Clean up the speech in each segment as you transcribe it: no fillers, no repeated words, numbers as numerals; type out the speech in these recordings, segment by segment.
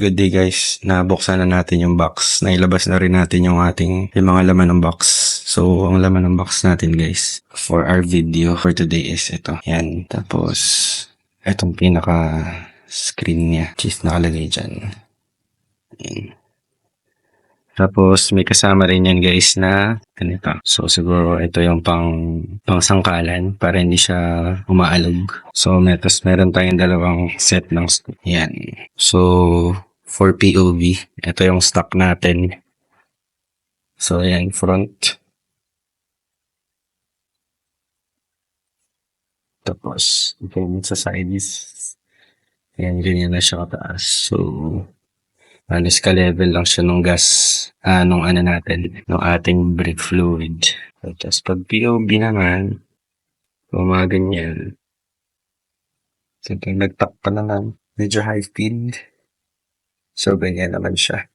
Good day guys, nabuksan na natin yung box. Nailabas na rin natin yung mga laman ng box. So, ang laman ng box natin guys, for our video for today is ito. Yan. Tapos, itong pinaka screen niya, which is nakalagay dyan. Yan. Tapos, may kasama rin yan guys na ganito. So, siguro ito yung pang sangkalan para hindi siya umaalog. So, meron tayong dalawang set ng yan. So, for POV, ito yung stock natin. So, yan, front. Tapos, yung sa sides. Yan, ganyan na siya kataas. So, halos ka-level lang siya nung gas, nung ating brake fluid. Tapos, pag POV naman, mga ganyan. So, nag-tap pa naman, medyo high speed. So, ganyan naman siya.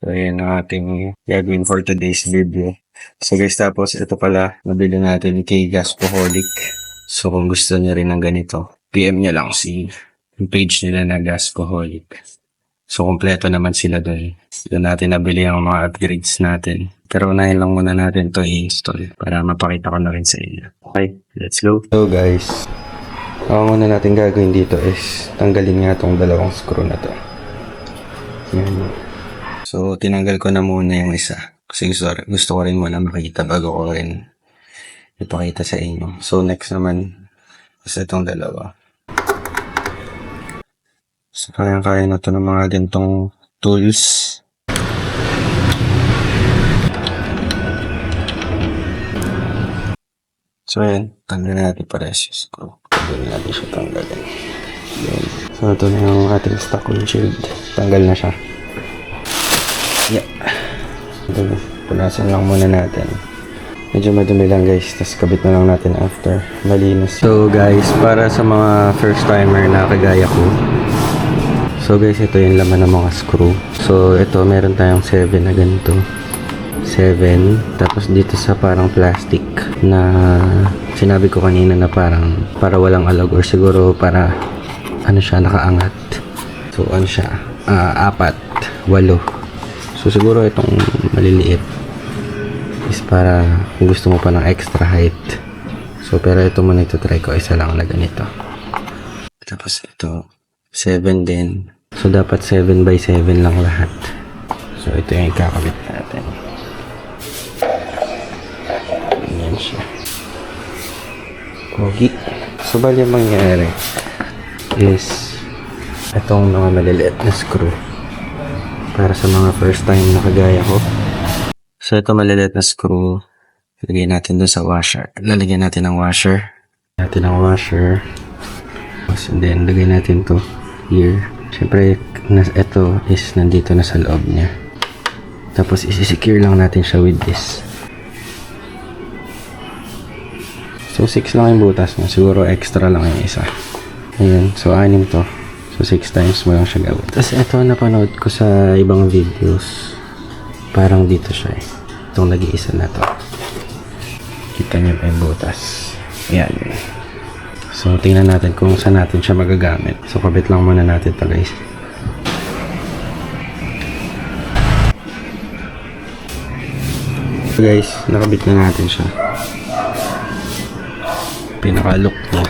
So, yan ang ating gagawin for today's video. So, guys, tapos ito pala, nabili natin kay Gascoholic. So, kung gusto niya rin ng ganito, PM niya lang yung page nila na Gascoholic. So, kompleto naman sila doon. Doon natin nabili ang mga upgrades natin. Pero unahin lang muna natin to i-install para mapakita ko na rin sa inyo. Okay, let's go. So, guys, ang muna natin gagawin dito is tanggalin nga itong dalawang screw na to. Yan. So, tinanggal ko na muna yung isa. Kasi gusto ko rin muna makita bago ko rin ipakita sa inyo. So, next naman is itong dalawa. So, kaya na ito ng mga ganitong tools. So, ayan. Tanggalin natin pares yung screw. Tanggalin natin siya tanggalin. Ayan. So, ito na yung ating stock windshield. Tanggal na siya. Yeah. Punasan lang muna natin. Medyo madumi lang guys. Tapos kabit na lang natin after. Malinis. So, guys, para sa mga first timer na kagaya ko. So guys, ito yung laman ng mga screw. So ito, meron tayong 7 na ganito. 7. Tapos dito sa parang plastic na sinabi ko kanina na parang para walang alog or siguro para ano siya, nakaangat. So ano siya, 4, 8. So siguro itong maliliit is para kung gusto mo pa ng extra height. So pero ito muna try ko, isa lang na ganito. Tapos ito 7 din. So, dapat 7 by 7 lang lahat. So, ito yung ikakabit natin. Ganyan siya. Pogi. So, bali yung mangyayari is itong mga maliliit na screw para sa mga first time na kagaya ko. So, ito maliliit na screw. Lagyan natin dun sa washer. Lalagyan natin ng washer. And then, lagay natin to here. Siyempre, ito is nandito na sa loob niya. Tapos, isi-secure lang natin siya with this. So, 6 lang yung butas niya. Siguro, extra lang yung isa. Ayan. So, 6 to. So, 6 times mo lang siya gawin. Tapos, ito napanood ko sa ibang videos. Parang dito siya eh. Itong nag-iisa na to. Kita niyo yung butas. Ayan. So, tingnan natin kung saan natin siya magagamit. So, kabit lang muna natin ito guys. So guys, nakabit na natin siya. Pinaka-look niya.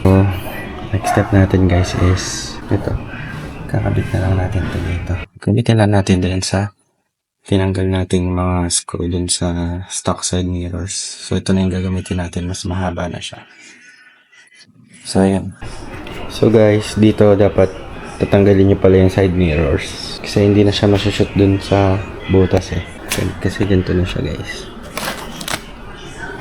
So, next step natin guys is ito. Kakabit na lang natin ito dito. Kabitin lang natin din sa tinanggal nating mga screw dun sa stock side mirrors. So, ito na yung gagamitin natin. Mas mahaba na siya. So, ayan. So, guys, dito dapat tatanggalin nyo pala yung side mirrors. Kasi hindi na siya masushoot dun sa butas eh. Kasi ganito na siya, guys.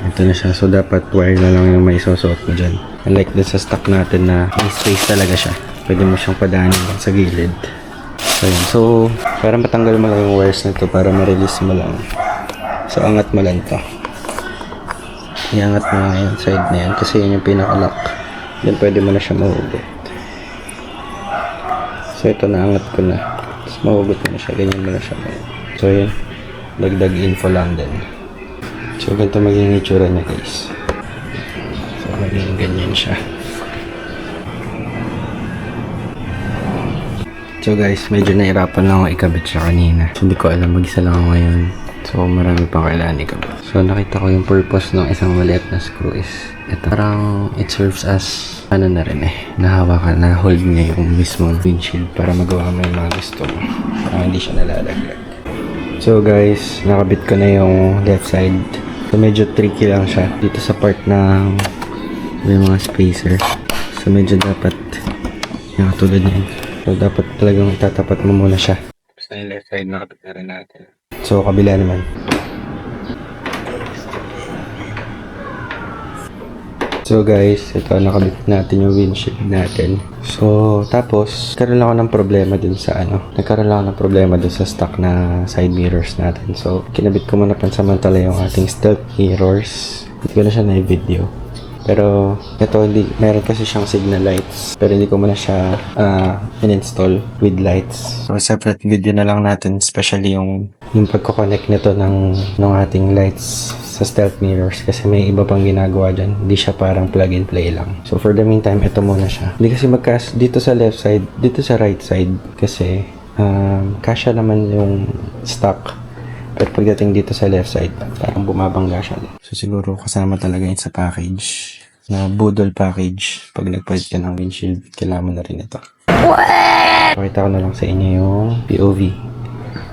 Ito na siya. So, dapat wire na lang yung may susuot mo dyan. Unlike dun sa stock natin na may space talaga siya. Pwede mo siyang padaanin sa gilid. Ayan. So, para matanggal mo lang yung wires nito para ma-release mo lang. So, angat mo lang to. Iangat mo lang yung side na yan kasi yun yung pinaka-lock. Then, pwede mo na siya mahugot. So, ito naangat ko na. Tapos, mahugot mo na siya. Ganyan mo na siya. So, yun. Dagdag info lang din. So, ganito magiging itsura niya, guys. So, maging ganyan siya. So guys, medyo nahirapan lang ako ikabit siya kanina. So, hindi ko alam, mag-isa lang ako ngayon. So marami pang kailangan ikabit. So nakita ko yung purpose ng isang maliit na screw is ito. Parang it serves as ano na rin nahawakan, na-hold niya yung mismong windshield para magawa mo yung mga gusto mo. Hindi siya nalalaglag. So guys, nakabit ko na yung left side. So medyo tricky lang siya dito sa part na may mga spacer. So medyo dapat yung katulad niyan. So dapat talagang tatapat mo muna siya. Tapos na yung left side, nakabit na rin natin. So kabila naman. So guys, ito nakabit natin yung windshield natin. So tapos nagkaroon ako ng problema dun sa sa stock na side mirrors natin. So kinabit ko muna pansamantala yung ating stealth mirrors. Hindi ko na siya na-video. Pero ito meron kasi siyang signal lights. Pero hindi ko muna siya in-install with lights. So separate video na lang natin, especially yung pagko-connect nito ng ating lights sa stealth mirrors kasi may iba pang ginagawa dyan. Hindi siya parang plug and play lang. So for the meantime, ito muna siya. Hindi kasi dito sa left side, dito sa right side kasi kasya naman yung stock. Pero pagdating dito sa left side, parang bumabangga siya. So siguro kasama talaga yun sa package. Na budol package. Pag nagpalit ka ng windshield, kailangan mo na rin ito. Pakita ko na lang sa inyo yung POV.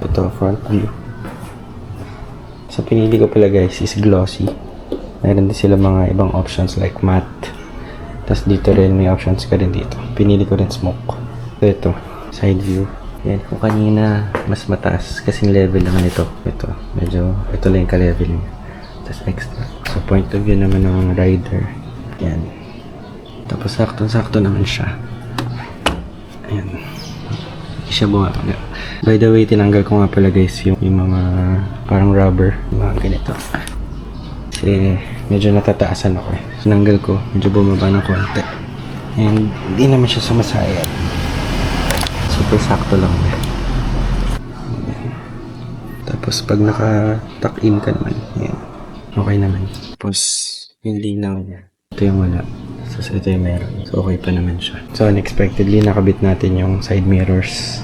Ito, front view. So pinili ko pala guys is glossy. Meron din sila mga ibang options like matte. Tapos dito rin may options ka rin dito. Pinili ko rin smoke. So ito, side view. Yan, kung kanina mas mataas kasing level naman ito. Ito lang yung ka-level niya. Tapos extra. So point of view naman ng rider. Yan. Tapos sakto naman siya. Ayan. Hindi siya bumabangga. By the way, tinanggal ko nga pala guys yung mga parang rubber. Yung mga ganito. Kasi medyo natataasan ako eh. Tinanggal ko. Medyo bumaba ng konti. And hindi naman siya sumasayad. Super sakto lang. Tapos pag naka-tuck in ka naman, yan. Okay naman. Tapos yung linaw niya. Ito yung wala. Tapos ito yung meron. So okay pa naman siya. So unexpectedly nakabit natin yung side mirrors.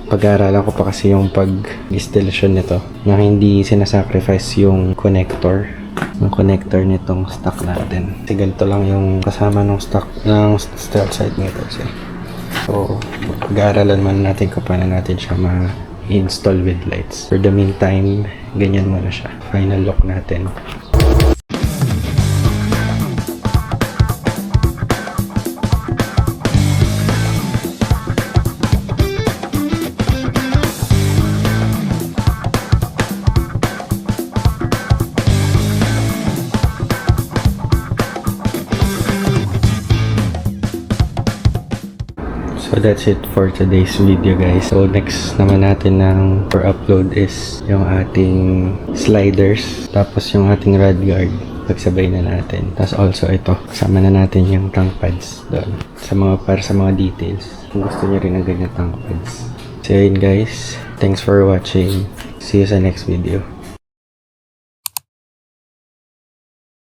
Pag-aaralan ko pa kasi yung pag-installation nito na hindi sinasacrifice yung connector. Yung connector nitong stock natin. Kasi ganito lang yung kasama ng stock ng stealth side mirrors eh. So, pag-aaralan man natin kung paano natin siya ma-install with lights. For the meantime, ganyan muna siya. Final look natin. So that's it for today's video guys. So next naman natin for upload is yung ating sliders. Tapos yung ating rod guard. Pagsabay na natin. Tapos also ito. Kasama na natin yung tank pads doon. Para sa mga details. Kung gusto nyo rin ng ganyan tank pads. So yun guys. Thanks for watching. See you sa next video.